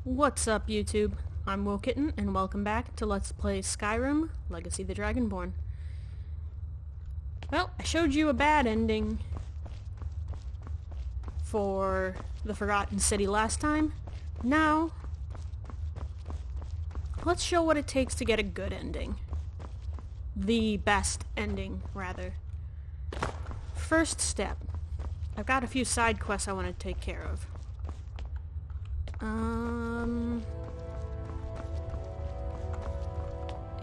What's up, YouTube? I'm WoKitten, and welcome back to Let's Play Skyrim, Legacy of the Dragonborn. Well, I showed you a bad ending for the Forgotten City last time. Now, let's show what it takes to get a good ending. The best ending, rather. First step. I've got a few side quests I want to take care of.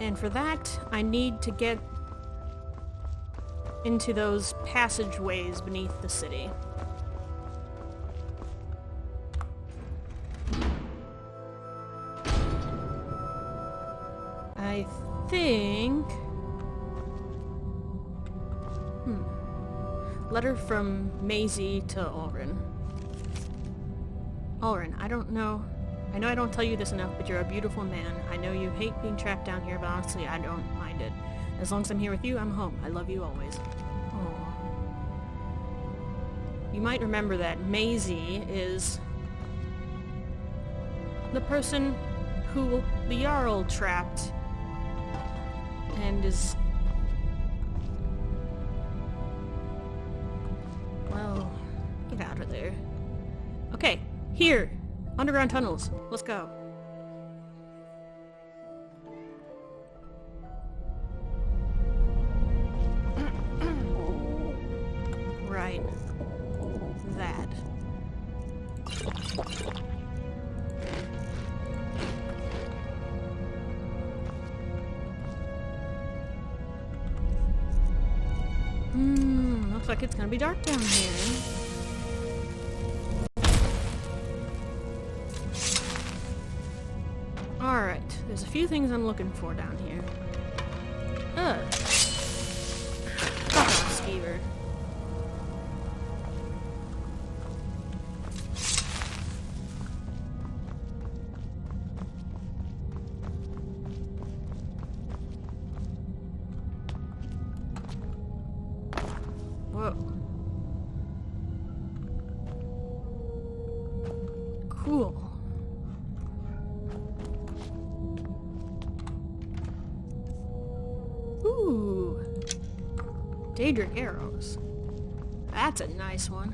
And for that, I need to get into those passageways beneath the city. I think... Letter from Maisie to Ulrin. Ulrin, I don't know. I know I don't tell you this enough, but you're a beautiful man. I know you hate being trapped down here, but honestly, I don't mind it. As long as I'm here with you, I'm home. I love you always. Aww. You might remember that Maisie is the person who the Jarl trapped and is... well, get out of there. Okay, here! Underground tunnels. Let's go. Right. That. Looks like it's gonna be dark down here. Alright, there's a few things I'm looking for down here. Fuck off, Skeever. Whoa. Cool. Ooh, Daedric arrows. That's a nice one.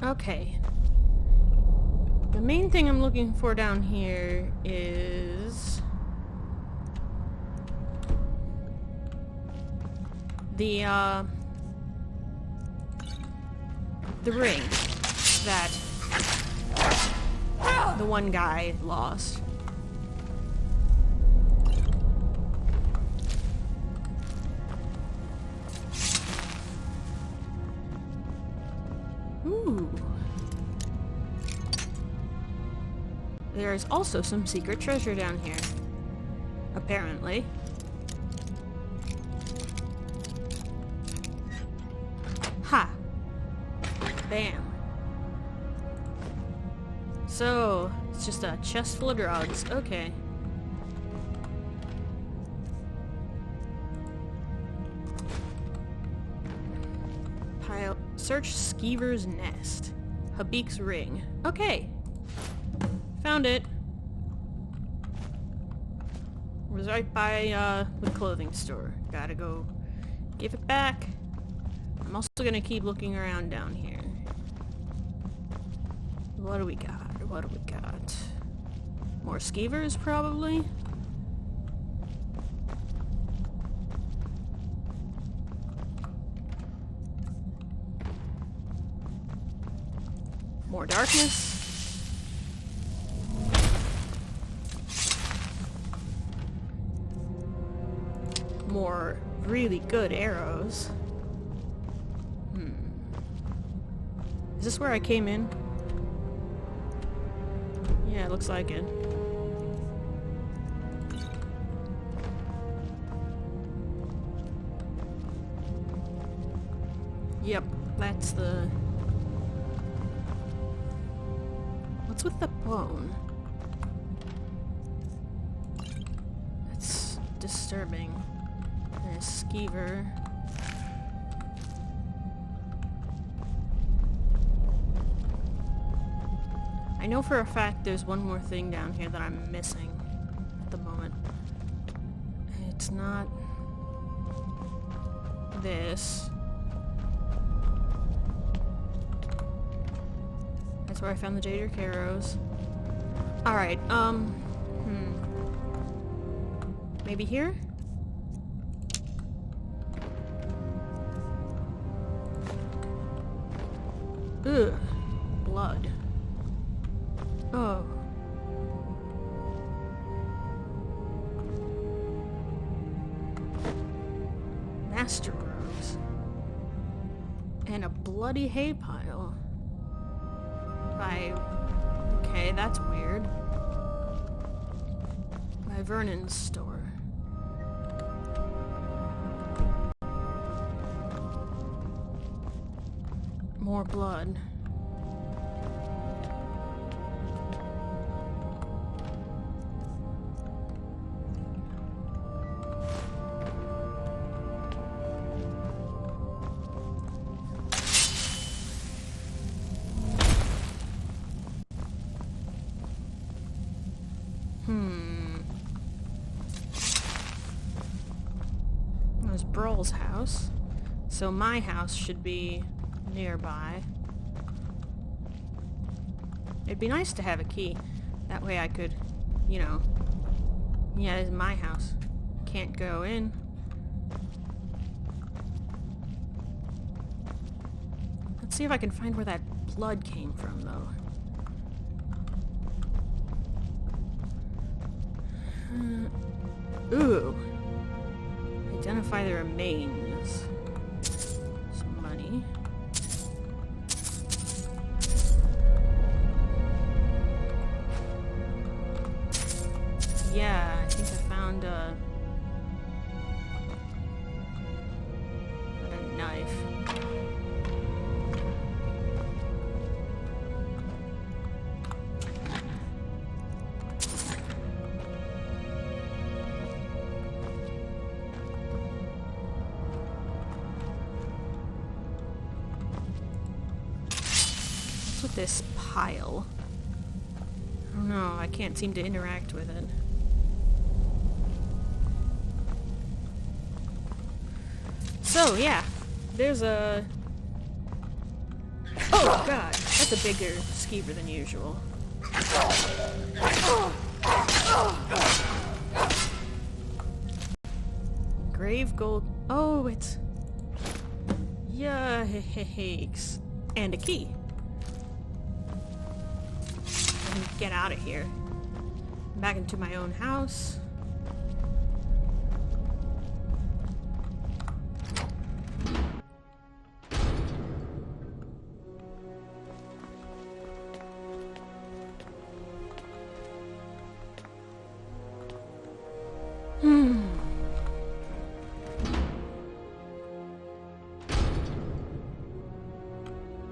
Okay. The main thing I'm looking for down here is the ring that the one guy lost. Ooh. There is also some secret treasure down here. Apparently. Ha! Bam. So, it's just a chest full of drugs. Okay. Search Skeever's nest. Habik's ring. Okay. Found it. It was right by the clothing store. Gotta go give it back. I'm also gonna keep looking around down here. What do we got? What do we got? More Skeevers, probably? More darkness. More really good arrows. Is this where I came in? Yeah, it looks like it. Yep, that's the... What's with the bone? That's disturbing. There's Skeever. I know for a fact there's one more thing down here that I'm missing at the moment. It's not this. That's where I found the Jaded arrows. Alright, maybe here? Ugh. Blood. Oh. Master Rose. And a bloody hay pile. Okay, that's weird. By Vernon's store. More blood. There's Brawl's house. So my house should be nearby. It'd be nice to have a key. That way I could, you know... Yeah, this is my house. Can't go in. Let's see if I can find where that blood came from, though. Ooh. Identify the remains. Some money. Yeah, I think I found a knife. What's with this pile? I don't know, I can't seem to interact with it. So, yeah, there's a... Oh, God, that's a bigger skeever than usual. Grave gold... Oh, it's... Yikes. And a key. Let me get out of here. Back into my own house.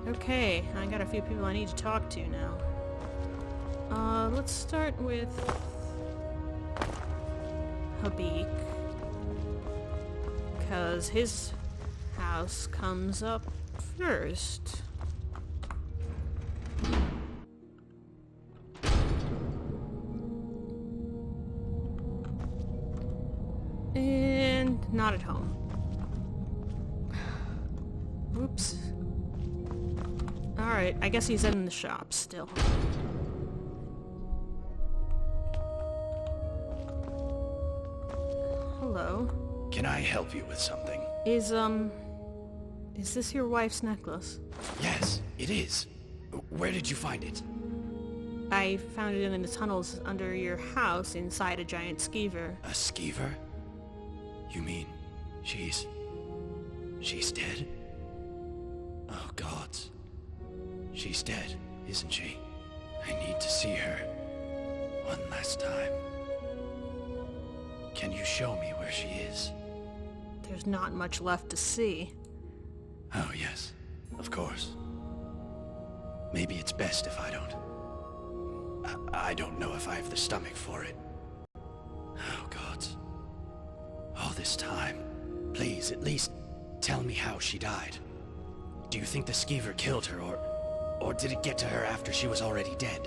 Okay, I got a few people I need to talk to now. Let's start with Habik, because his house comes up first. And not at home. Whoops. Alright, I guess he's in the shop still. Hello. Can I help you with something? Is this your wife's necklace? Yes, it is. Where did you find it? I found it in the tunnels under your house inside a giant skeever. A skeever? You mean she's dead? Oh, gods. She's dead, isn't she? I need to see her one last time. Can you show me where she is? There's not much left to see. Oh, yes. Of course. Maybe it's best if I don't. I don't know if I have the stomach for it. Oh, gods. All this time. Please, at least tell me how she died. Do you think the skeever killed her, or did it get to her after she was already dead?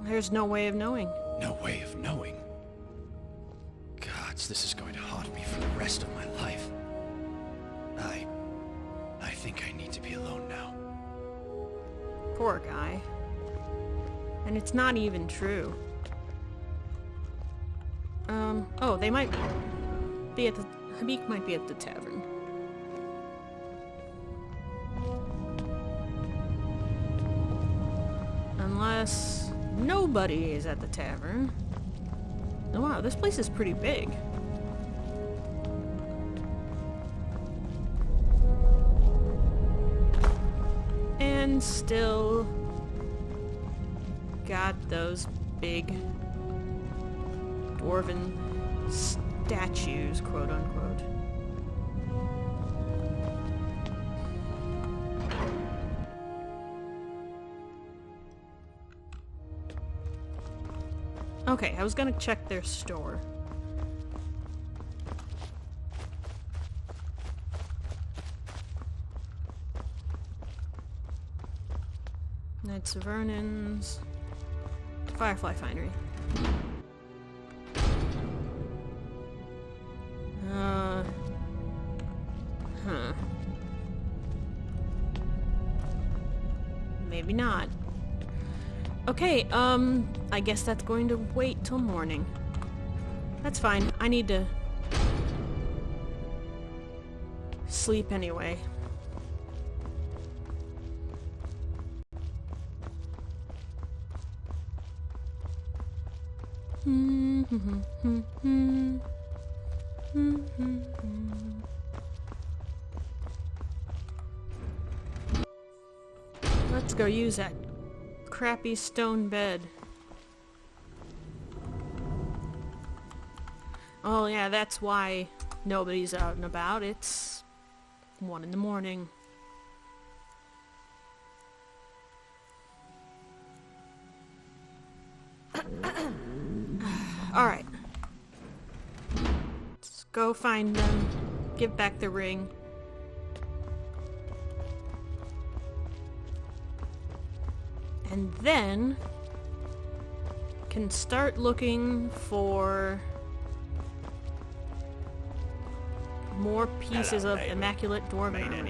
There's no way of knowing. No way of knowing? Gods, this is going to haunt me for the rest of my life. I think I need to be alone now. Poor guy. And it's not even true. Oh, they might be at the... Habik might be at the tavern. Unless nobody is at the tavern. Oh wow, this place is pretty big. And still got those big dwarven statues, quote unquote. Okay, I was gonna check their store. Knights of Vernon's Firefly Finery. Maybe not. Okay, I guess that's going to wait till morning. That's fine. I need to sleep anyway. Let's go use that crappy stone bed. Oh yeah, that's why nobody's out and about. It's 1 in the morning. Alright. Let's go find them. Give back the ring. And then can start looking for more pieces of immaculate dwarven armor.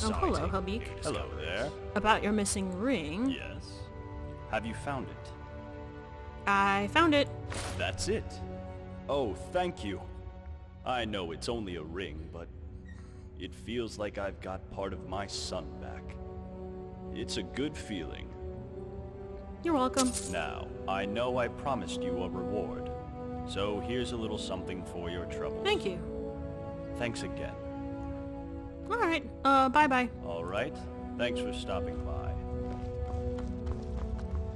Oh, hello, Habik. Hello there. About your missing ring. Yes. Have you found it? I found it. That's it. Oh, thank you. I know it's only a ring, but it feels like I've got part of my son back. It's a good feeling. You're welcome. Now, I know I promised you a reward, so here's a little something for your trouble. Thank you. Thanks again. Alright, bye-bye. Alright, thanks for stopping by.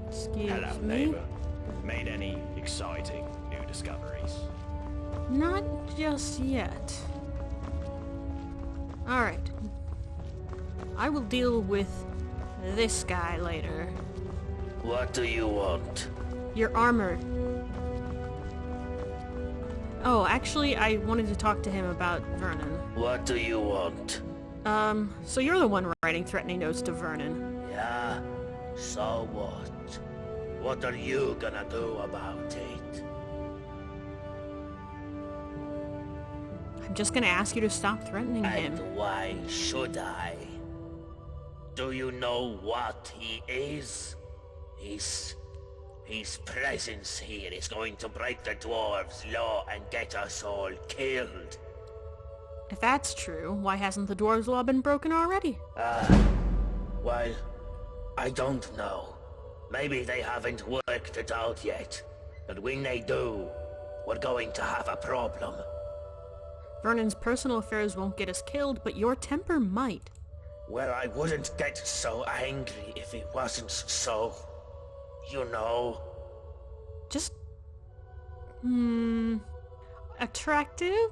Excuse Hello, me. neighbor. Made any exciting new discoveries? Not just yet. Alright. I will deal with this guy later. What do you want? Your armor. Oh, actually, I wanted to talk to him about Vernon. What do you want? So you're the one writing threatening notes to Vernon. Yeah? So what? What are you gonna do about it? I'm just gonna ask you to stop threatening him. And why should I? Do you know what he is? His presence here is going to break the dwarves' law and get us all killed. If that's true, why hasn't the dwarves' law been broken already? Well, I don't know. Maybe they haven't worked it out yet. But when they do, we're going to have a problem. Vernon's personal affairs won't get us killed, but your temper might. Well, I wouldn't get so angry if it wasn't so... you know... Just... attractive?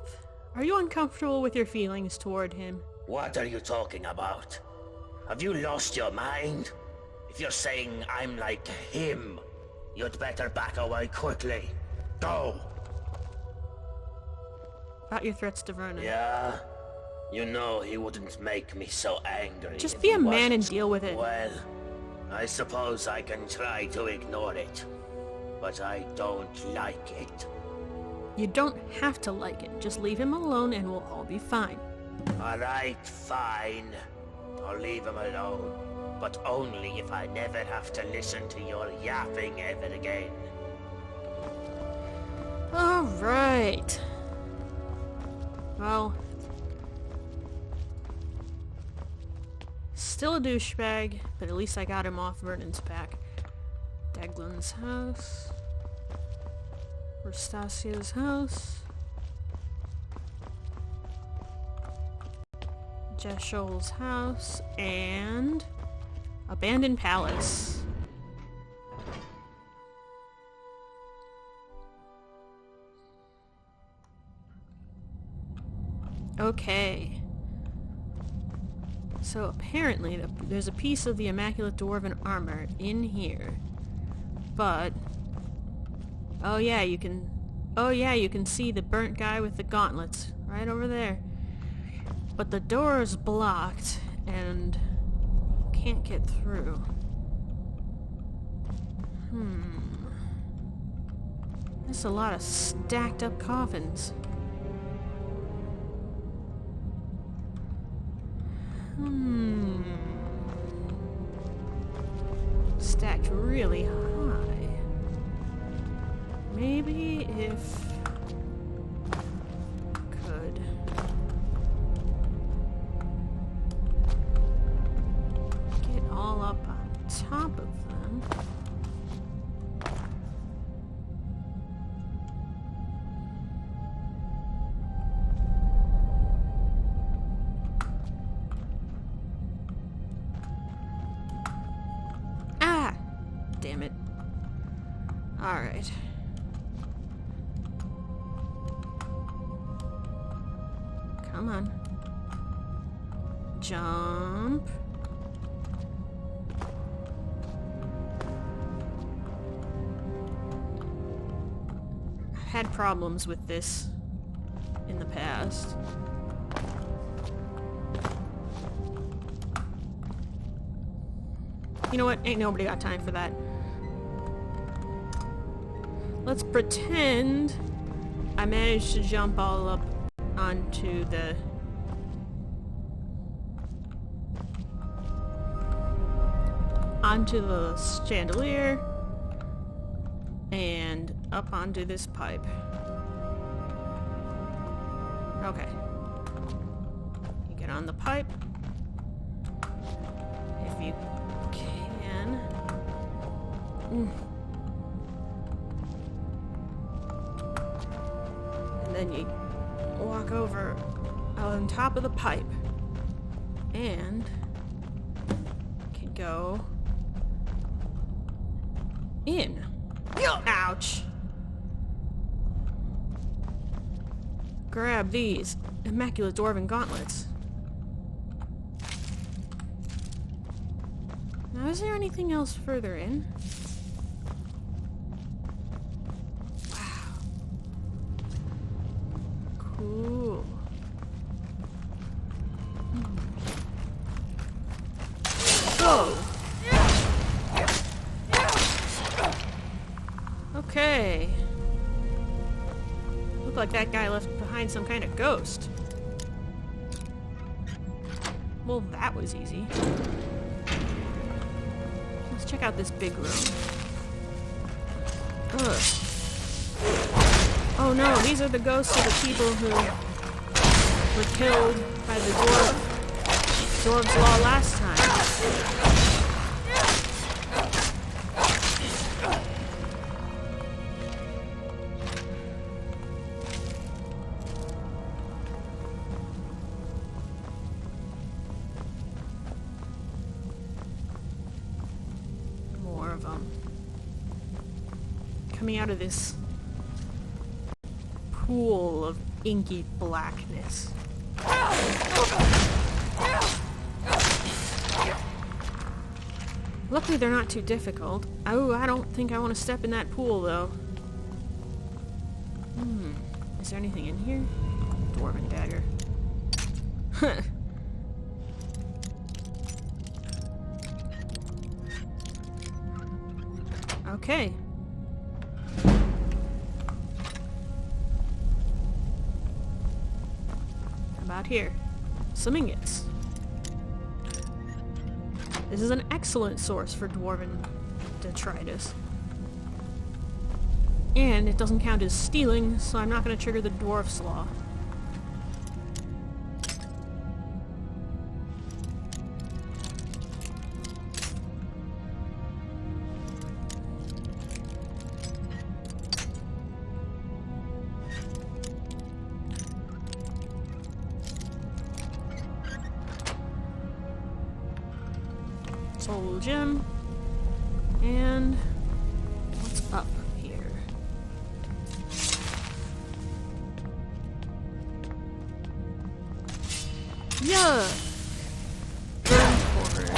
Are you uncomfortable with your feelings toward him? What are you talking about? Have you lost your mind? If you're saying I'm like him, you'd better back away quickly. Go! About your threats to Vernon. Yeah? You know he wouldn't make me so angry. Just if be he a man and wasn't. deal with it. Well, I suppose I can try to ignore it. but I don't like it. You don't have to like it. Just leave him alone and we'll all be fine. Alright, fine. I'll leave him alone. But only if I never have to listen to your yapping ever again. Alright. Well. Still a douchebag, but at least I got him off Vernon's back. Deglin's house. Rastasia's house. Jeshol's house. And abandoned palace. Okay. So apparently there's a piece of the Immaculate Dwarven armor in here. But oh yeah, you can see the burnt guy with the gauntlets right over there. But the door is blocked and can't get through. There's a lot of stacked up coffins. Stacked really high. Maybe if could get all up on top of them. Damn it. Alright. Come on. Jump. I've had problems with this in the past. You know what? Ain't nobody got time for that. Let's pretend I managed to jump all up onto the chandelier and up onto this pipe. Okay. You get on the pipe. If you can. And then you walk over on top of the pipe and can go in. Ouch. Grab these Immaculate Dwarven gauntlets. Now, is there anything else further in? Wow. Cool. Whoa! Okay. Looked like that guy left behind some kind of ghost. Well, that was easy. Let's check out this big room. Ugh. Oh no, these are the ghosts of the people who were killed by the dwarves' law last time. Coming out of this pool of inky blackness. Luckily they're not too difficult. Oh, I don't think I want to step in that pool though. Is there anything in here? Dwarven dagger. Huh. Okay. got here? Some ingots. This is an excellent source for dwarven detritus. And it doesn't count as stealing, so I'm not going to trigger the dwarf's law. Soul gem. And what's up here? Yeah. Burn forward.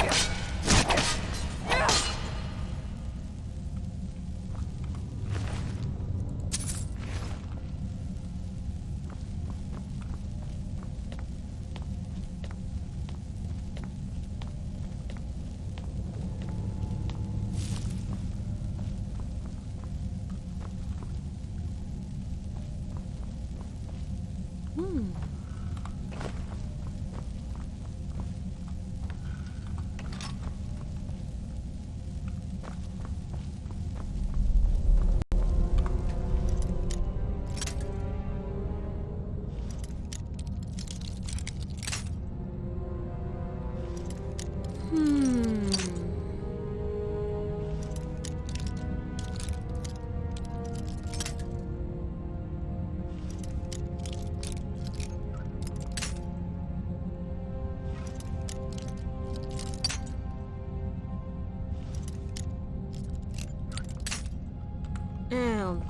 I'll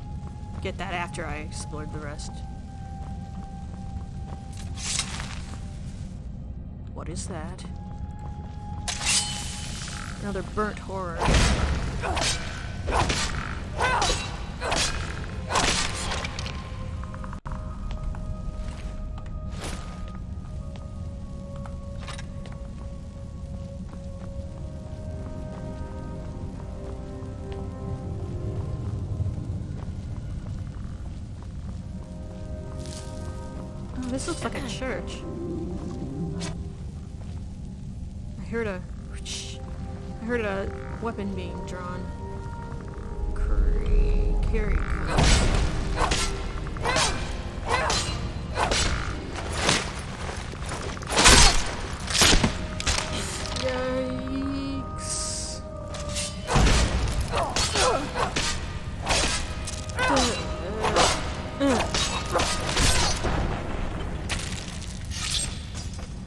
get that after I explored the rest. What is that? Another burnt horror. Oh, this looks like a church. I heard a weapon being drawn. Carry. Yikes.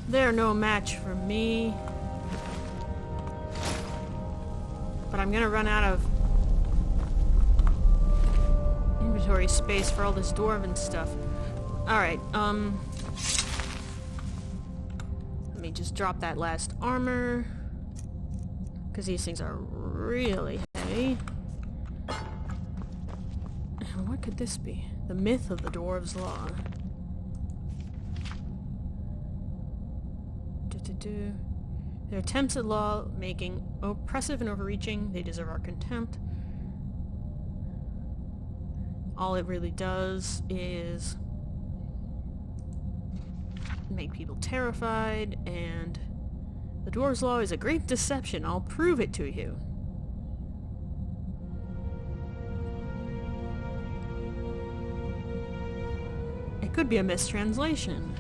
They're no match for me. But I'm gonna run out of inventory space for all this dwarven stuff. Alright, let me just drop that last armor, because these things are really heavy. And what could this be? The myth of the dwarves' law. Their attempts at law-making oppressive and overreaching, they deserve our contempt. All it really does is make people terrified, and the dwarves' law is a great deception. I'll prove it to you. It could be a mistranslation.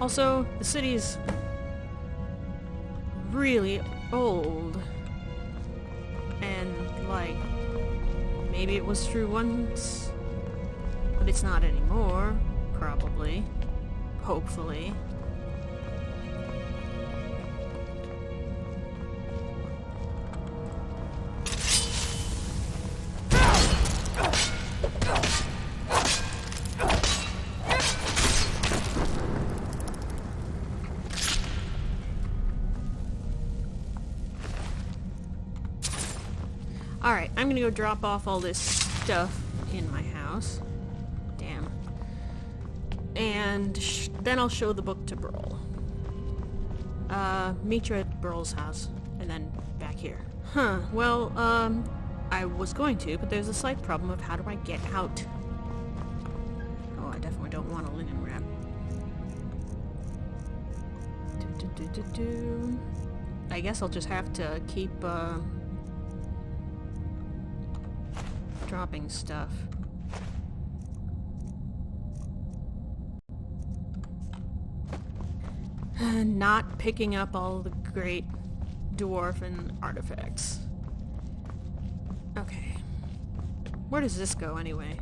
Also, the city's really old. And, like, maybe it was true once, but it's not anymore, probably. Hopefully. Alright, I'm gonna go drop off all this stuff in my house. Damn. And then I'll show the book to Burl. Meet you at Burl's house, and then back here. Huh, well, I was going to, but there's a slight problem of how do I get out? Oh, I definitely don't want a linen wrap. I guess I'll just have to keep, dropping stuff. Not picking up all the great dwarven artifacts. Okay. Where does this go anyway?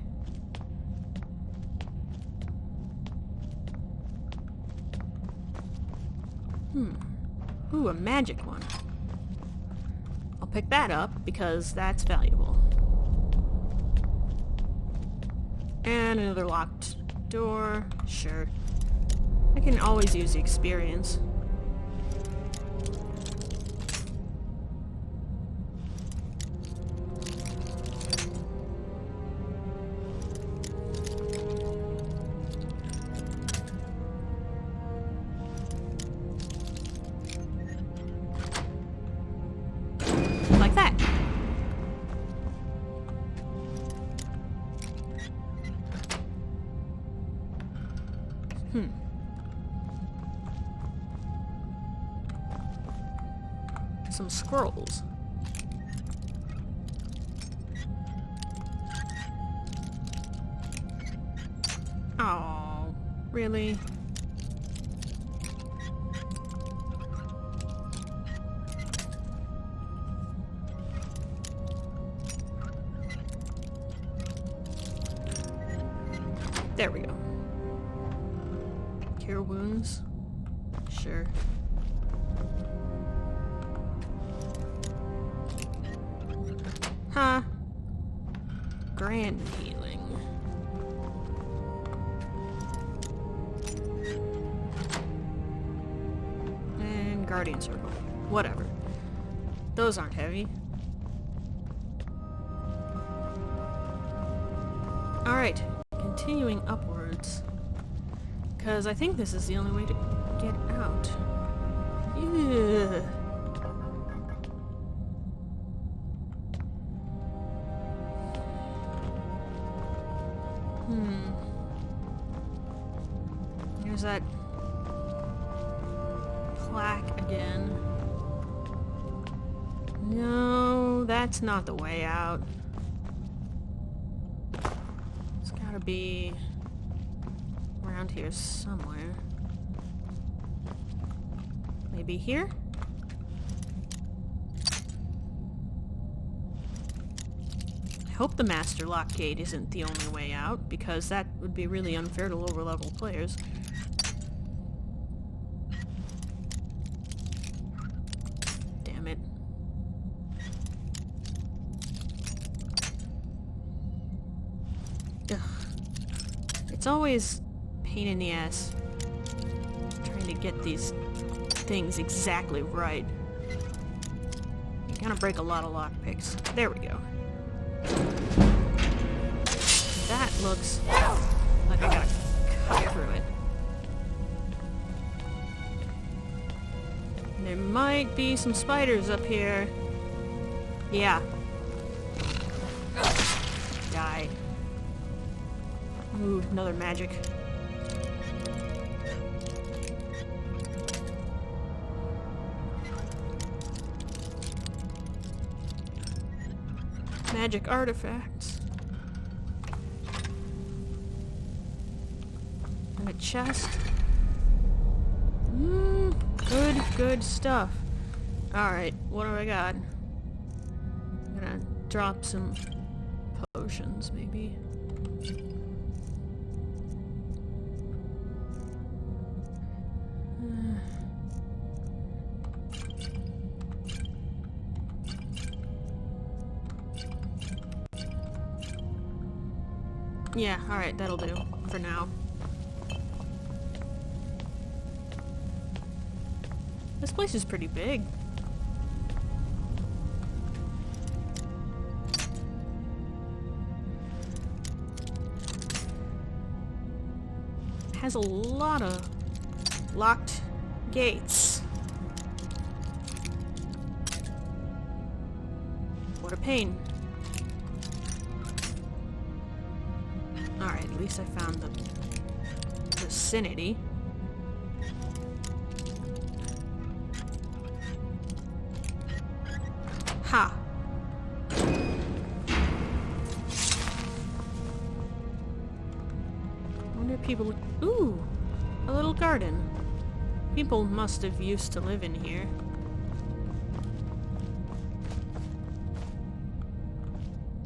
Ooh, a magic one. I'll pick that up because that's valuable. And another locked door. Sure. I can always use the experience. Like that. Some scrolls. Oh, really? There we go. Cure wounds? Sure. Huh. Grand healing. And guardian circle. Whatever. Those aren't heavy. Alright. Continuing upwards. Because I think this is the only way to get out. Ugh. There's that plaque again. No, that's not the way out. It's gotta be around here somewhere. Maybe here? I hope the master lock gate isn't the only way out, because that would be really unfair to lower level players. Damn it. Ugh. It's always a pain in the ass trying to get these things exactly right. You gotta break a lot of lockpicks. There we go. That looks like I gotta cut through it. There might be some spiders up here. Yeah. Die. Ooh, another magic. Magic artifacts. And a chest. Good stuff. Alright, what do I got? I'm gonna drop some potions, maybe. Yeah, alright, that'll do for now. This place is pretty big. It has a lot of locked gates. What a pain. Alright, at least I found the vicinity. Ha! I wonder if people... Ooh! A little garden. People must have used to live in here.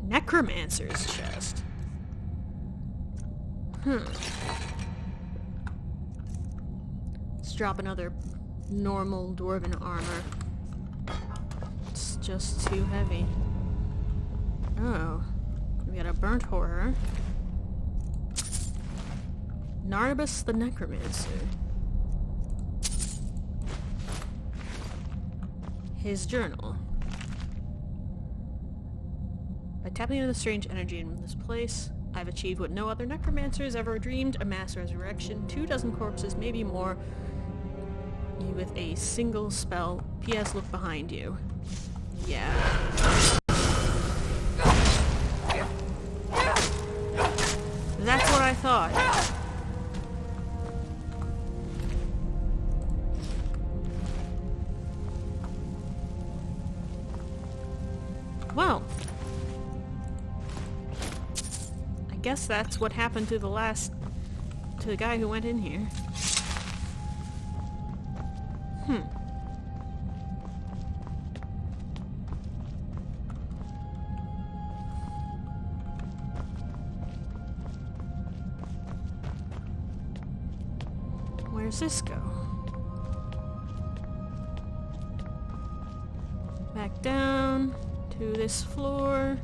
Necromancer's chest. Let's drop another normal dwarven armor. It's just too heavy. Oh. We got a burnt horror. Naribus the Necromancer. His journal. By tapping into the strange energy in this place, I've achieved what no other necromancer has ever dreamed, a mass resurrection, 24 corpses, maybe more, with a single spell. P.S. Look behind you. Yeah. That's what I thought. Well, I guess that's what happened to the guy who went in here. Where's this go? Back down to this floor.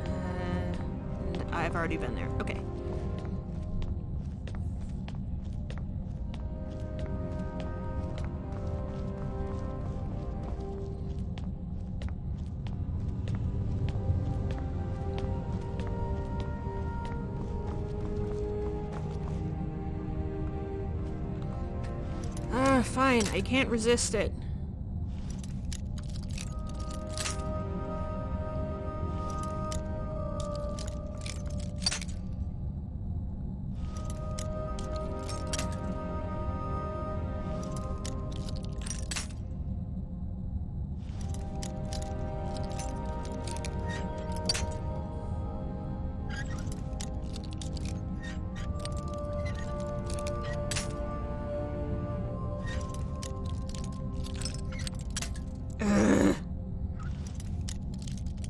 And I've already been there. Okay. Fine, I can't resist it.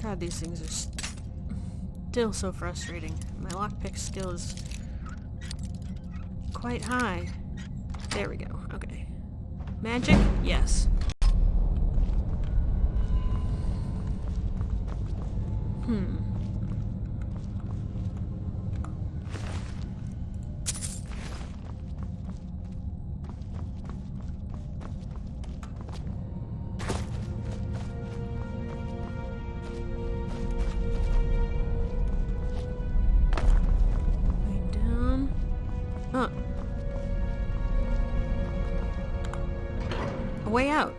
God, these things are still so frustrating. My lockpick skill is quite high. There we go. Okay. Magic? Yes. Way out.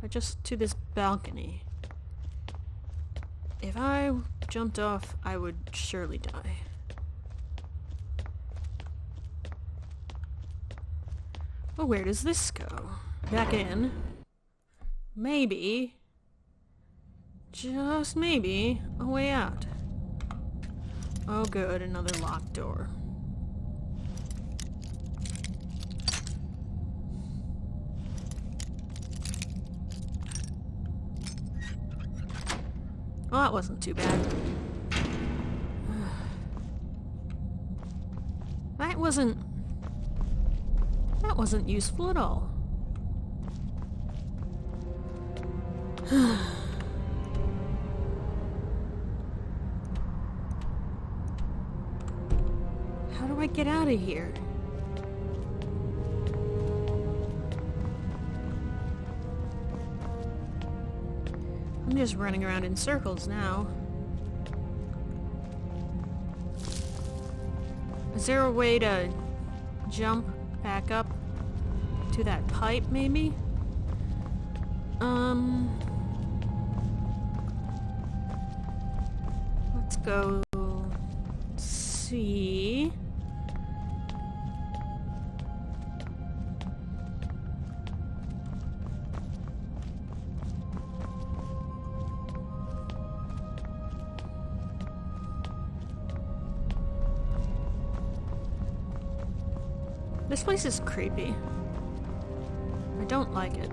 But just to this balcony. If I jumped off, I would surely die. Well, where does this go? Back in. Maybe, just maybe, a way out. Oh good, another locked door. Well, that wasn't too bad. That wasn't useful at all. How do I get out of here? I'm just running around in circles now. Is there a way to jump back up to that pipe, maybe? Let's go see. This place is creepy. I don't like it.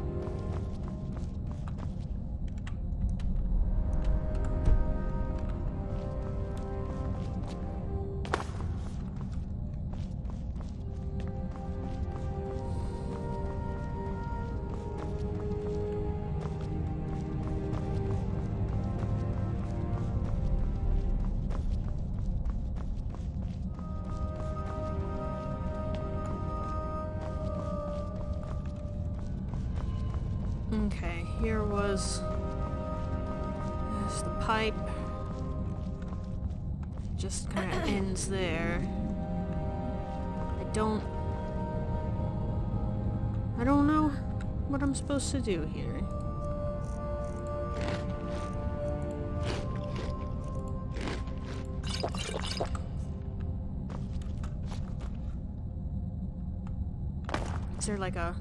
Okay, here was... There's the pipe. Just kind of ends there. I don't know what I'm supposed to do here. Is there like a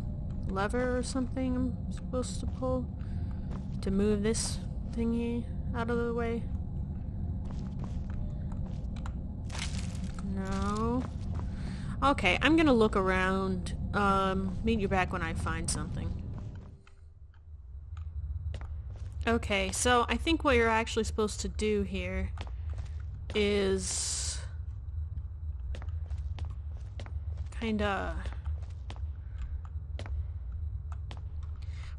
lever or something I'm supposed to pull to move this thingy out of the way? No. Okay, I'm gonna look around. Meet you back when I find something. Okay, so I think what you're actually supposed to do here is kinda...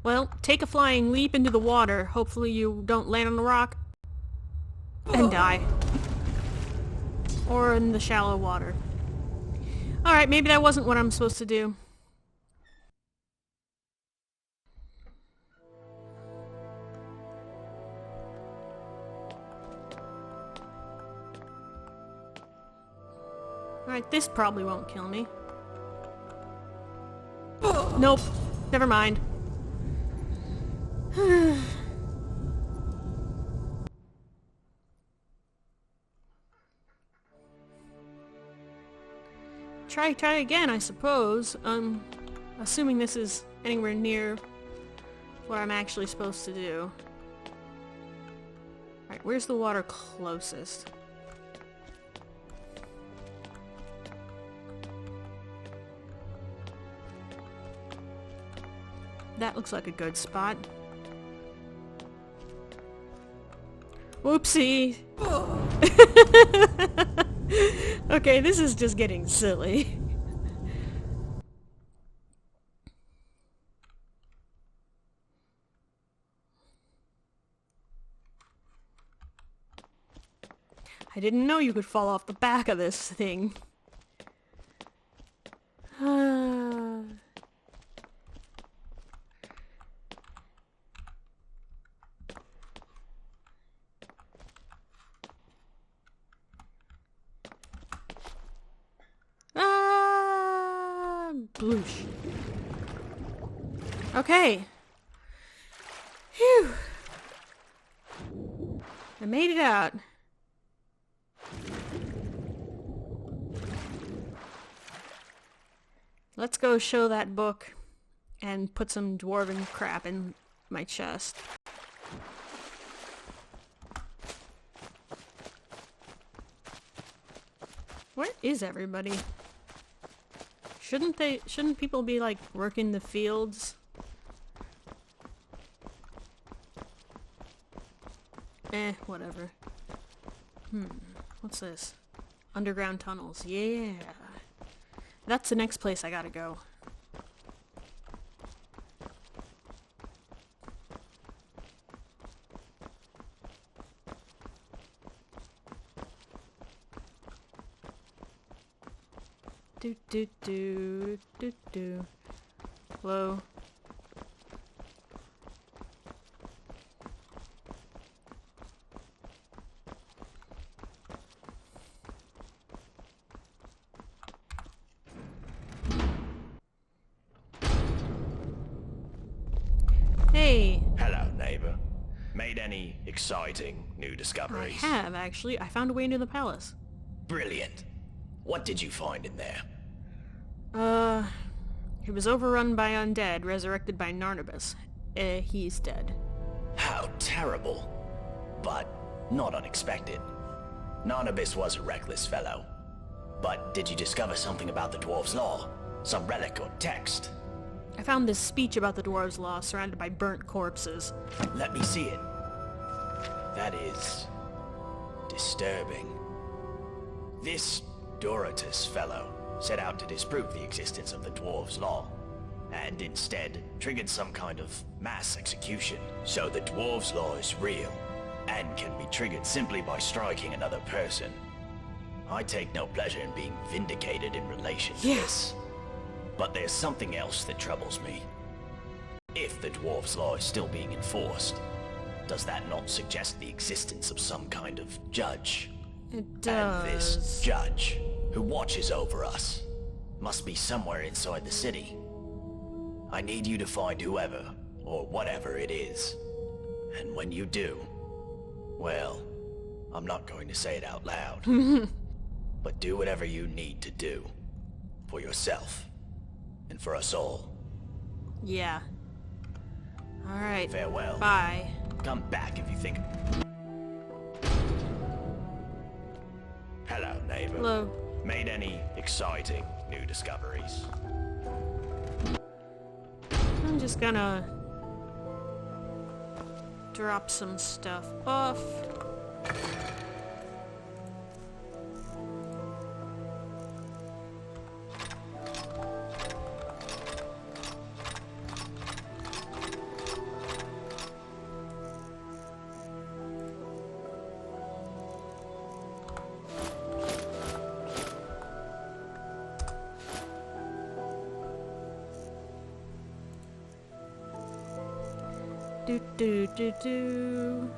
Well, take a flying leap into the water. Hopefully you don't land on the rock and die. Or in the shallow water. Alright, maybe that wasn't what I'm supposed to do. Alright, this probably won't kill me. Nope. Never mind. Try again, I suppose. Assuming this is anywhere near what I'm actually supposed to do. Alright, where's the water closest? That looks like a good spot. Whoopsie! Okay, this is just getting silly. I didn't know you could fall off the back of this thing. Bloosh. Okay. Phew. I made it out. Let's go show that book and put some dwarven crap in my chest. Where is everybody? Shouldn't people be like working the fields? Whatever. What's this? Underground tunnels. Yeah. That's the next place I gotta go. Do do do do do. Hello. Hey. any exciting new I discoveries? have, actually. I found a way into the palace. Brilliant. What did you find in there? It was overrun by undead, resurrected by Narnabas. He's dead. How terrible. But not unexpected. Narnabas was a reckless fellow. But did you discover something about the Dwarves' Law? Some relic or text? I found this speech about the Dwarves' Law surrounded by burnt corpses. Let me see it. That is... disturbing. This Dorotus fellow set out to disprove the existence of the Dwarves' Law, and instead triggered some kind of mass execution. So the Dwarves' Law is real, and can be triggered simply by striking another person. I take no pleasure in being vindicated in relation to this. But there's something else that troubles me. If the Dwarves' Law is still being enforced, does that not suggest the existence of some kind of judge? It does. And this judge, who watches over us, must be somewhere inside the city. I need you to find whoever, or whatever it is. And when you do, well, I'm not going to say it out loud. But do whatever you need to do. For yourself. And for us all. Yeah. Alright. Farewell. Bye. Come back if you think... Hello, neighbor. Hello. Made any exciting new discoveries? I'm just gonna drop some stuff off. Do do do do.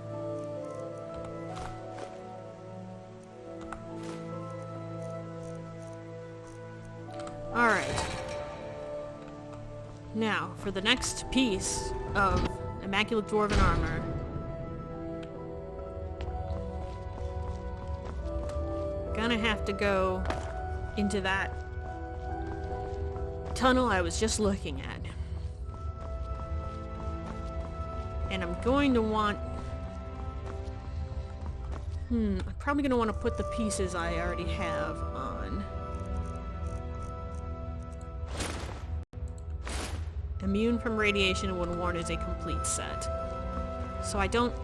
All right. Now, for the next piece of Immaculate Dwarven Armor. Gonna have to go into that tunnel I was just looking at. And I'm going to want... I'm probably going to want to put the pieces I already have on. Immune from radiation when worn is a complete set. So I don't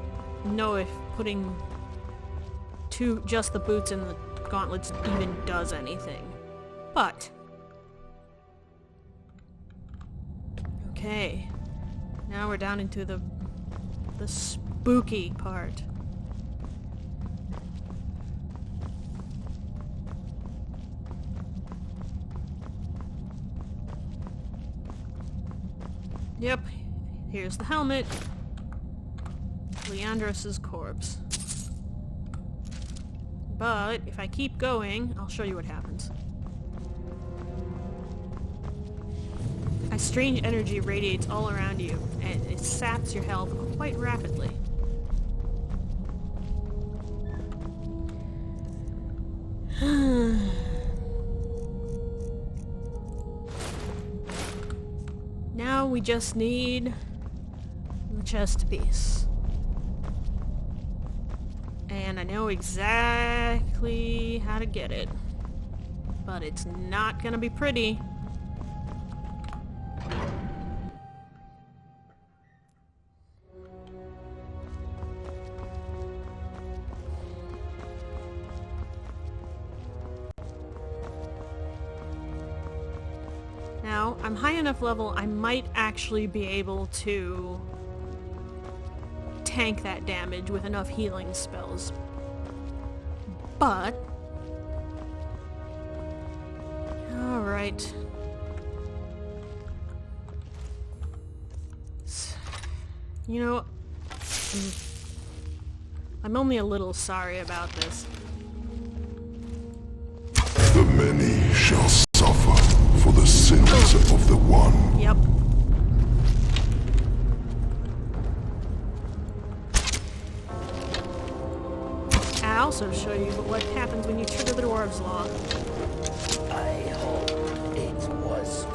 know if putting just the boots and the gauntlets even does anything. But... okay. Now we're down into the spooky part. Yep, here's the helmet. Leandros' corpse. But if I keep going, I'll show you what happens. A strange energy radiates all around you, and it saps your health quite rapidly. Now we just need the chest piece. And I know exactly how to get it. But it's not gonna be pretty. Now, I'm high enough level, I might actually be able to tank that damage with enough healing spells. But... alright. You know, I'm only a little sorry about this. The many shall suffer for the sins of the one. Yep. also show you what happens when you trigger the Dwarves' Law. I hope it was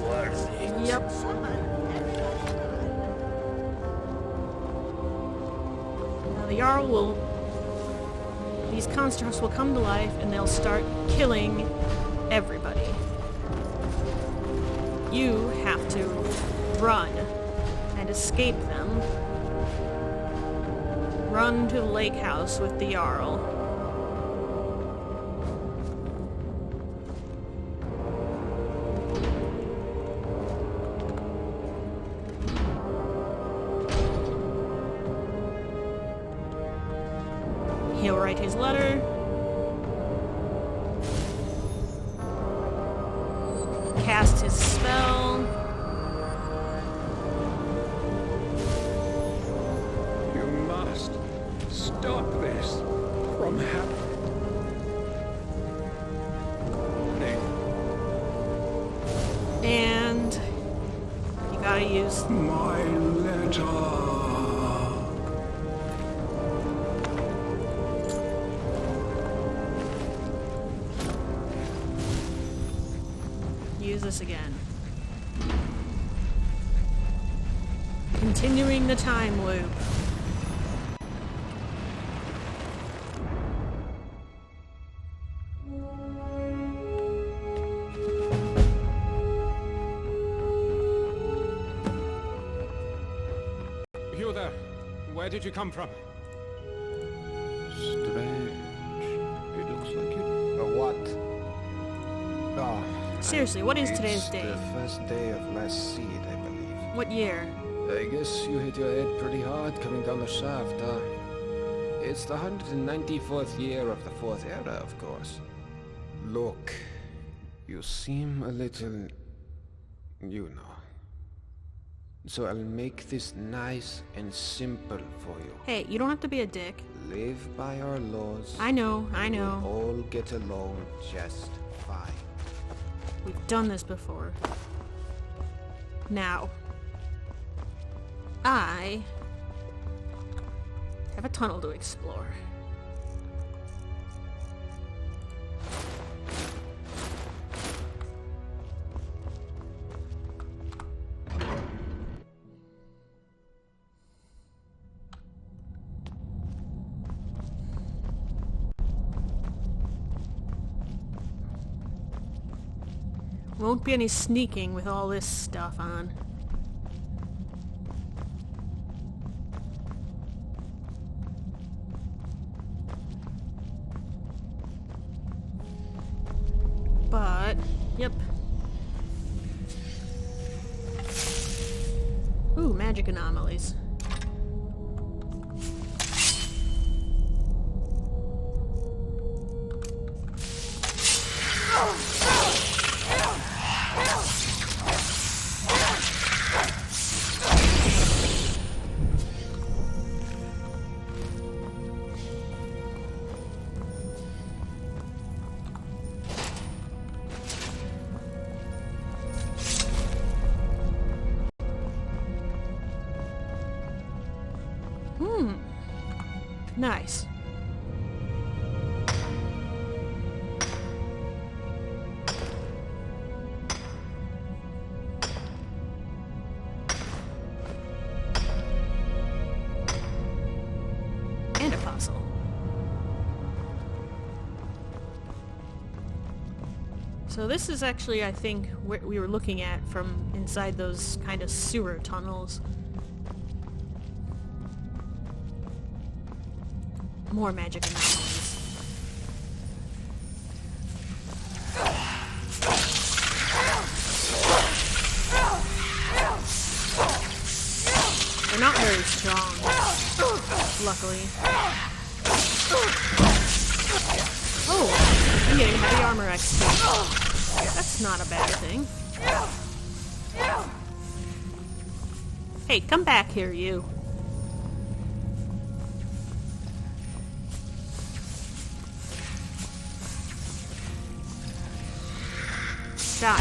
worth it. Yep. Now the Jarl will... These constructs will come to life and they'll start killing everybody. You have to run and escape them. Run to the lake house with the Jarl. He'll write his letter. Cast his spell. You must stop this from happening. And you gotta use... My letter. Use this again. Continuing the time loop. You there? Where did you come from? Strange. It looks like it. What? Oh. Seriously, what is today's It's date? the first day of last seed, I believe. What year? I guess you hit your head pretty hard coming down the shaft, huh? It's the 194th year of the Fourth Era, of course. Look, you seem a little... you know. So I'll make this nice and simple for you. Hey, you don't have to be a dick. Live by our laws. I know. We'll all get along just fine. We've done this before. Now, I have a tunnel to explore. Won't be any sneaking with all this stuff on. But, yep. Ooh, magic anomalies. Nice. And a fossil. So this is actually, I think, what we were looking at from inside those kind of sewer tunnels. More magic anomalies. They're not very strong, luckily. Oh, I'm getting heavy armor XP. That's not a bad thing. Hey, come back here, you. Die.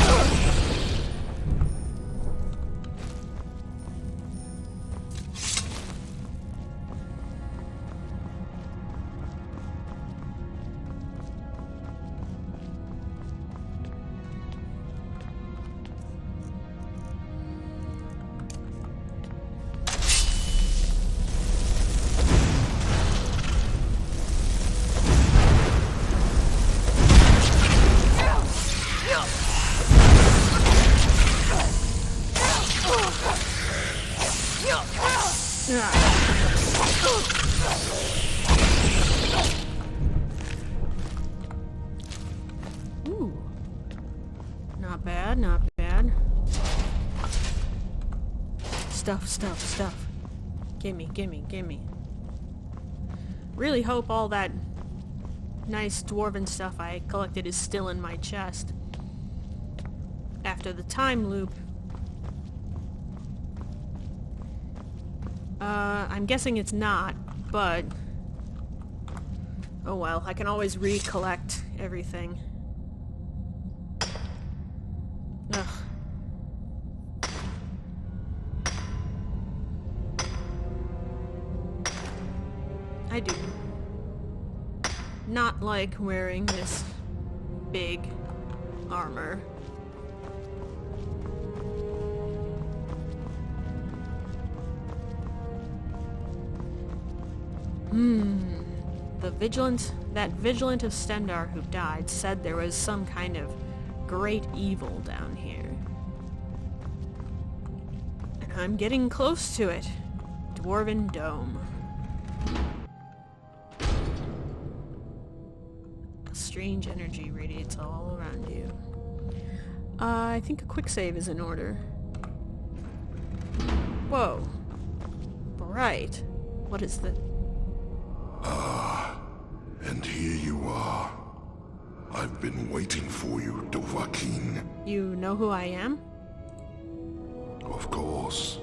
Ooh. Not bad, not bad. Stuff, stuff, stuff. Gimme, gimme, gimme. Really hope all that nice dwarven stuff I collected is still in my chest. After the time loop. I'm guessing it's not, but... oh well, I can always recollect everything. Ugh. I do not like wearing this big armor. That Vigilant of Stendar who died said there was some kind of great evil down here. And I'm getting close to it. Dwarven Dome. A strange energy radiates all around you. I think a quick save is in order. Whoa. Right. What is the... And here you are. I've been waiting for you, Dovahkiin. You know who I am? Of course.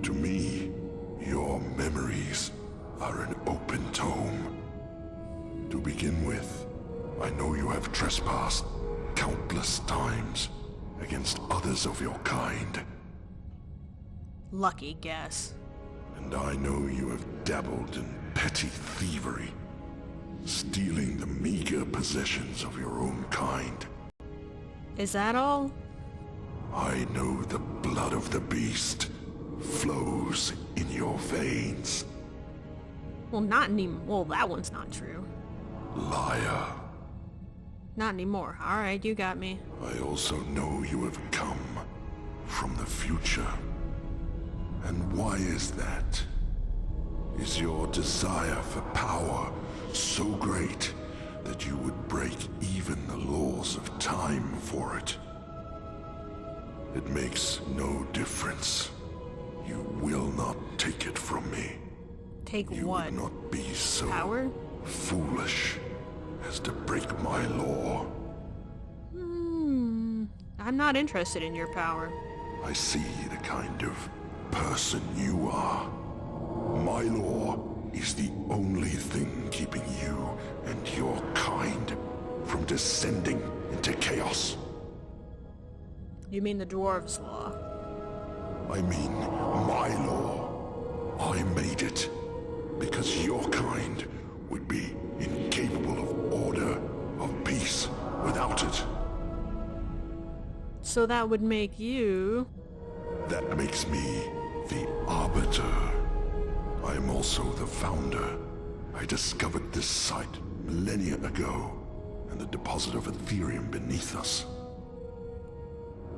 To me, your memories are an open tome. To begin with, I know you have trespassed countless times against others of your kind. Lucky guess. And I know you have dabbled in petty thievery, stealing the meager possessions of your own kind. Is that all? I know the blood of the beast flows in your veins. Well, not anymore. Well, that one's not true. Liar. Not anymore. Alright, you got me. I also know you have come from the future. And why is that? Is your desire for power so great that you would break even the laws of time for it? It makes no difference. You will not take it from me. Take You what? would not be so Power? foolish as to break my law. I'm not interested in your power. I see the kind of person you are. My law is the only thing keeping you and your kind from descending into chaos. You mean the dwarves' law? I mean my law. I made it because your kind would be incapable of order, of peace without it. So that would make you... That makes me the Arbiter. I am also the founder. I discovered this site millennia ago, and the deposit of Ethereum beneath us.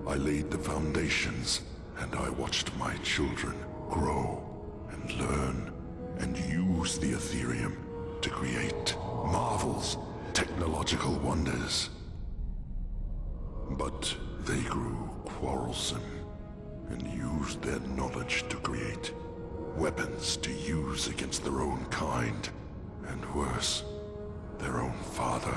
I laid the foundations, and I watched my children grow and learn and use the Ethereum to create marvels, technological wonders. But they grew quarrelsome and used their knowledge to create weapons to use against their own kind, and worse, their own father.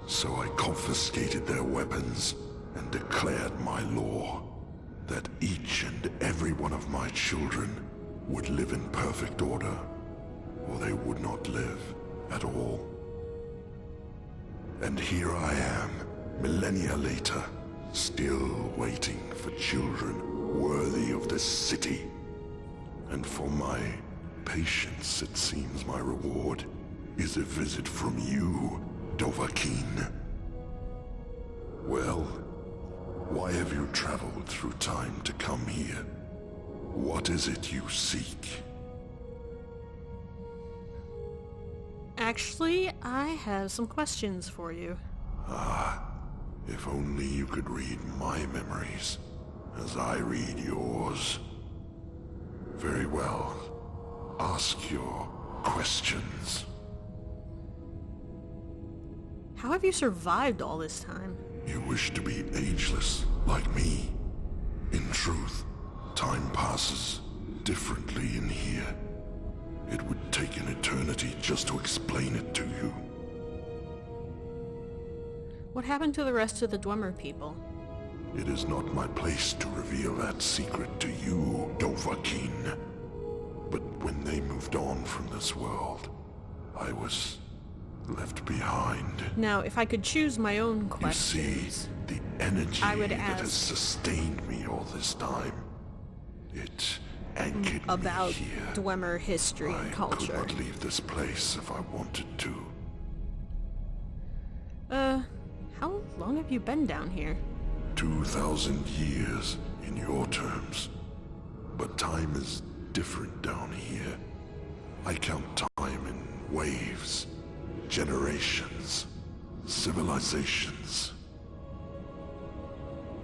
So I confiscated their weapons and declared my law that each and every one of my children would live in perfect order, or they would not live at all. And here I am, millennia later, still waiting for children worthy of this city. And for my patience, it seems my reward is a visit from you, Dovahkiin. Well, why have you traveled through time to come here? What is it you seek? Actually, I have some questions for you. If only you could read my memories as I read yours. Very well. Ask your questions. How have you survived all this time? You wish to be ageless, like me. In truth, time passes differently in here. It would take an eternity just to explain it to you. What happened to the rest of the Dwemer people? It is not my place to reveal that secret to you, Dovahkiin. But when they moved on from this world, I was left behind. Now, if I could choose my own You questions... see, the energy I would that has ask- sustained me all this time, it anchored about me here. Dwemer history and I could culture. not leave this place if I wanted to. How long have you been down here? 2,000 years in your terms. But time is different down here. I count time in waves, generations, civilizations.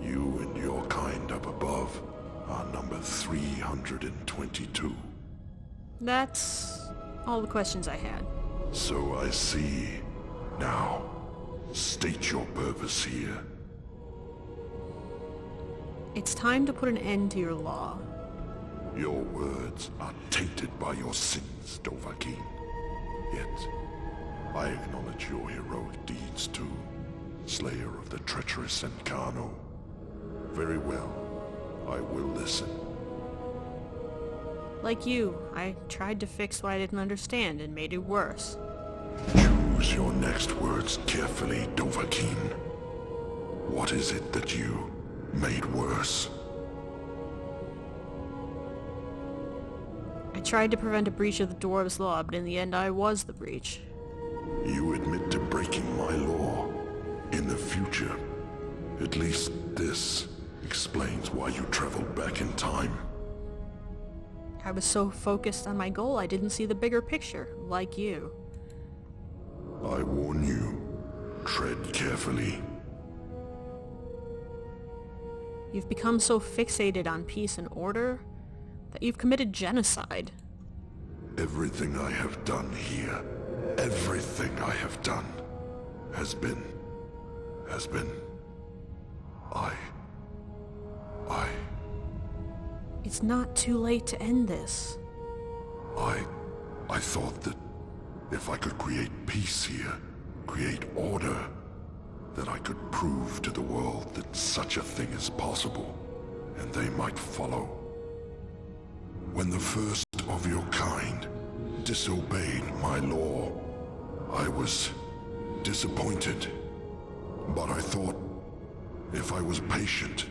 You and your kind up above are number 322. That's all the questions I had. So I see. Now, state your purpose here. It's time to put an end to your law. Your words are tainted by your sins, Dovahkiin. Yet, I acknowledge your heroic deeds too, slayer of the treacherous Encano. Very well, I will listen. Like you, I tried to fix what I didn't understand and made it worse. Choose your next words carefully, Dovahkiin. What is it that you made worse? I tried to prevent a breach of the Dwarves' law, but in the end I was the breach. You admit to breaking my law. In the future, at least this explains why you traveled back in time. I was so focused on my goal I didn't see the bigger picture, like you. I warn you, tread carefully. You've become so fixated on peace and order that you've committed genocide. Everything I have done here, everything I have done, has been, It's not too late to end this. I thought that if I could create peace here, create order, that I could prove to the world that such a thing is possible, and they might follow. When the first of your kind disobeyed my law, I was disappointed. But I thought, if I was patient,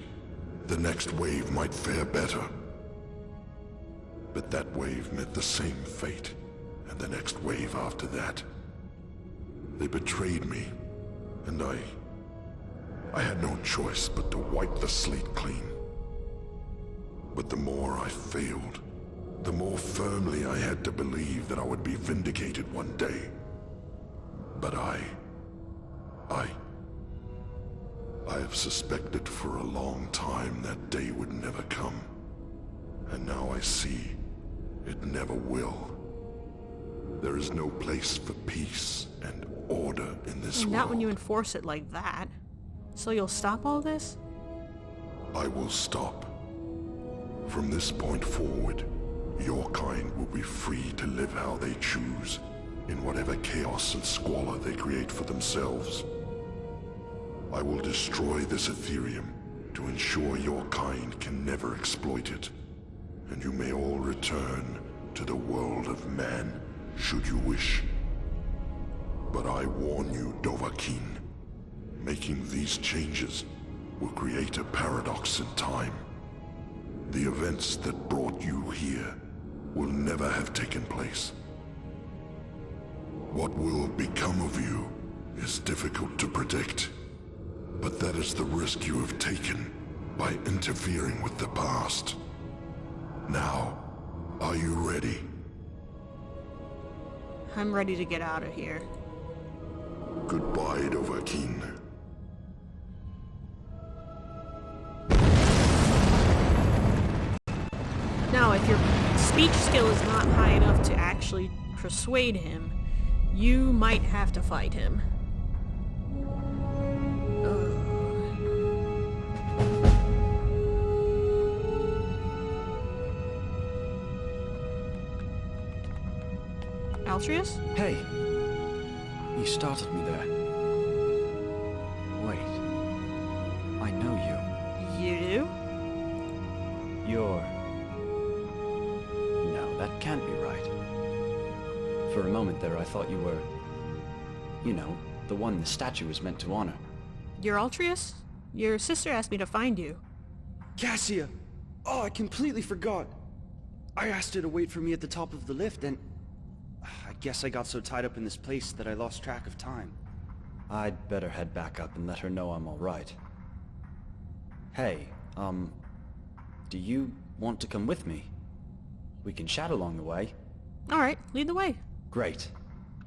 the next wave might fare better. But that wave met the same fate, and the next wave after that. They betrayed me, and I had no choice but to wipe the slate clean. But the more I failed, the more firmly I had to believe that I would be vindicated one day. But I have suspected for a long time that day would never come. And now I see it never will. There is no place for peace and order in this world. Not when you enforce it like that. So you'll stop all this? I will stop. From this point forward, your kind will be free to live how they choose, in whatever chaos and squalor they create for themselves. I will destroy this Ethereum to ensure your kind can never exploit it, and you may all return to the world of man, should you wish. But I warn you, Dovahkiin, making these changes will create a paradox in time. The events that brought you here will never have taken place. What will become of you is difficult to predict, but that is the risk you have taken by interfering with the past. Now, are you ready? I'm ready to get out of here. Goodbye, Dovahkiin. Now, if you're speech skill is not high enough to actually persuade him, you might have to fight him. Altrius? Hey! You startled me there. Wait. I know you. You do? You're... No, that can't be right. For a moment there, I thought you were... You know, the one the statue was meant to honor. You're Altrius? Your sister asked me to find you. Cassia! Oh, I completely forgot! I asked her to wait for me at the top of the lift, and... I guess I got so tied up in this place that I lost track of time. I'd better head back up and let her know I'm alright. Hey, do you want to come with me? We can chat along the way. Alright, lead the way. Great.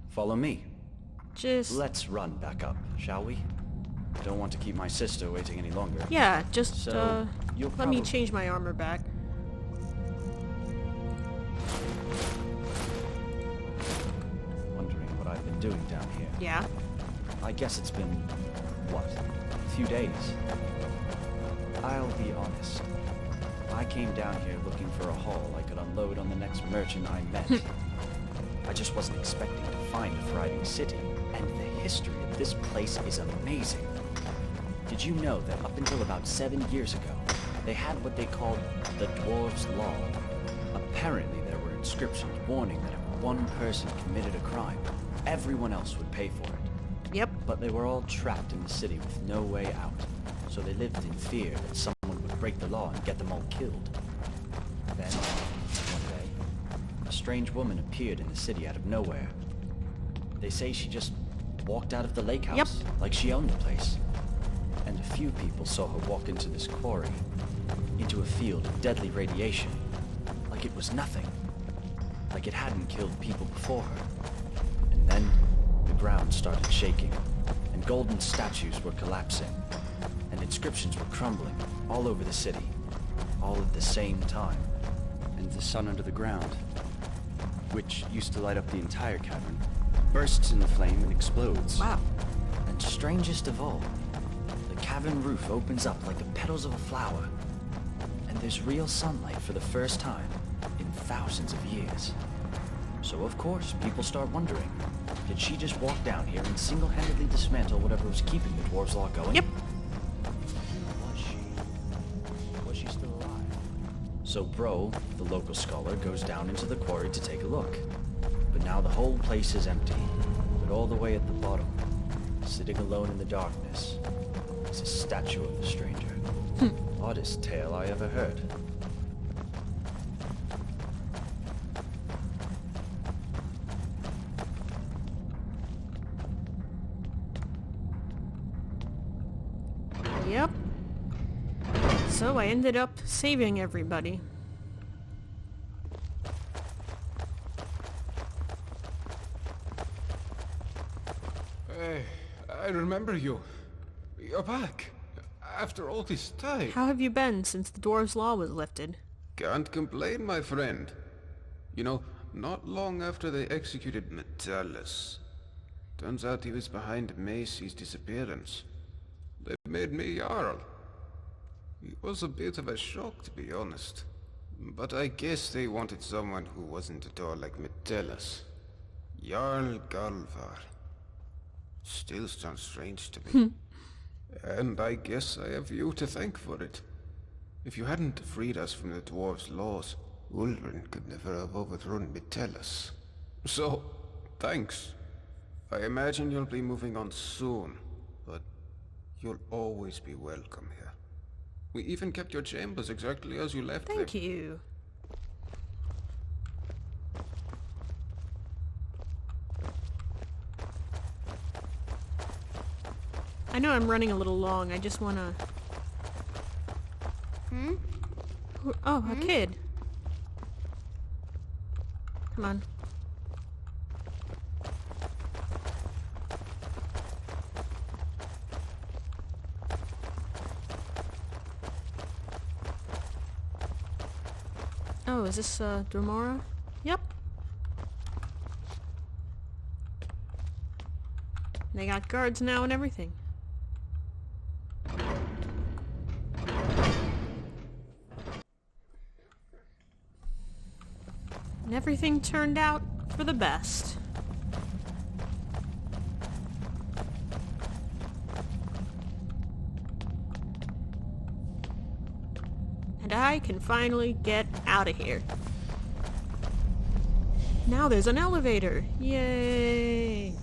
Follow me. Just... Let's run back up, shall we? I don't want to keep my sister waiting any longer. Yeah, just, So, you'll let me probably- change my armor back. Wondering what I've been doing down here. Yeah? I guess it's been, what, a few days? I'll be honest. I came down here looking for a haul I could unload on the next merchant I met. I just wasn't expecting to find a thriving city, and the history of this place is amazing. Did you know that up until about 7 years ago, they had what they called the Dwarves' Law? Apparently there were inscriptions warning that if one person committed a crime, everyone else would pay for it. Yep. But they were all trapped in the city with no way out, so they lived in fear that someone would break the law and get them all killed. Then, one day, a strange woman appeared in the city out of nowhere. They say she just walked out of the lake house, Yep. like she owned the place. And a few people saw her walk into this quarry, into a field of deadly radiation, like it was nothing, like it hadn't killed people before her. And then, the ground started shaking, and golden statues were collapsing, and inscriptions were crumbling all over the city, all at the same time. And the sun under the ground, which used to light up the entire cavern, bursts into flame and explodes. Wow. And strangest of all, the cavern roof opens up like the petals of a flower, and there's real sunlight for the first time in thousands of years. So of course, people start wondering, did she just walk down here and single-handedly dismantle whatever was keeping the Dwarves' Law going? Yep. Was she? Was she still alive? So Bro, the local scholar, goes down into the quarry to take a look. But now the whole place is empty. But all the way at the bottom, sitting alone in the darkness, is a statue of the stranger. Oddest tale I ever heard. Yep. So I ended up saving everybody. Hey, I remember you. You're back. After all this time. How have you been since the Dwarves' Law was lifted? Can't complain, my friend. You know, not long after they executed Metellus, turns out he was behind Macy's disappearance. They made me Jarl. It was a bit of a shock, to be honest. But I guess they wanted someone who wasn't at all like Metellus. Jarl Galvar. Still sounds strange to me. And I guess I have you to thank for it. If you hadn't freed us from the dwarves' laws, Ulrin could never have overthrown Metellus. So, thanks. I imagine you'll be moving on soon, but you'll always be welcome here. We even kept your chambers exactly as you left them. Thank you. I know I'm running a little long. I just wanna... Oh, a kid. Come on. Oh, is this, Dromora? Yep. They got guards now and everything. And everything turned out for the best. And I can finally get out of here. Now there's an elevator! Yay!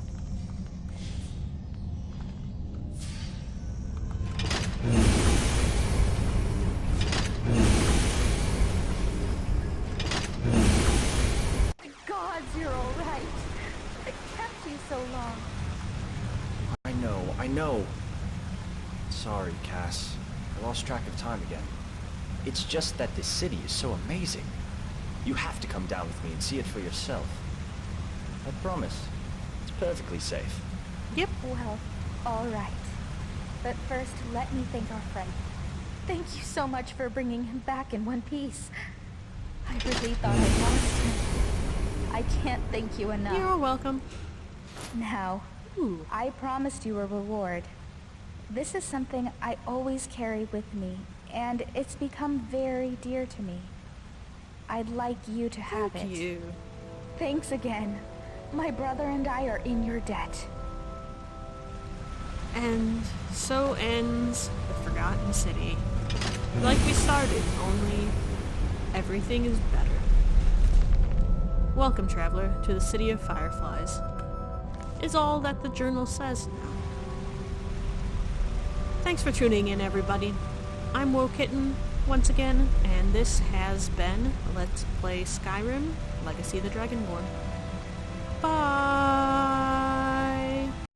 Gods, you're all right. It kept you so long. I know. Sorry, Cass. I lost track of time again. It's just that this city is so amazing. You have to come down with me and see it for yourself. I promise. It's perfectly safe. Yep. Well, all right. But first, let me thank our friend. Thank you so much for bringing him back in one piece. I really thought I lost him. I can't thank you enough. You're welcome. Now, Ooh. I promised you a reward. This is something I always carry with me, and it's become very dear to me. I'd like you to have Thank it. you. Thanks again. My brother and I are in your debt. And so ends the Forgotten City. Like we started, only everything is better. Welcome, traveler, to the City of Fireflies, is all that the journal says now. Thanks for tuning in, everybody. I'm WoKitten once again, and this has been Let's Play Skyrim, Legacy of the Dragonborn. Bye!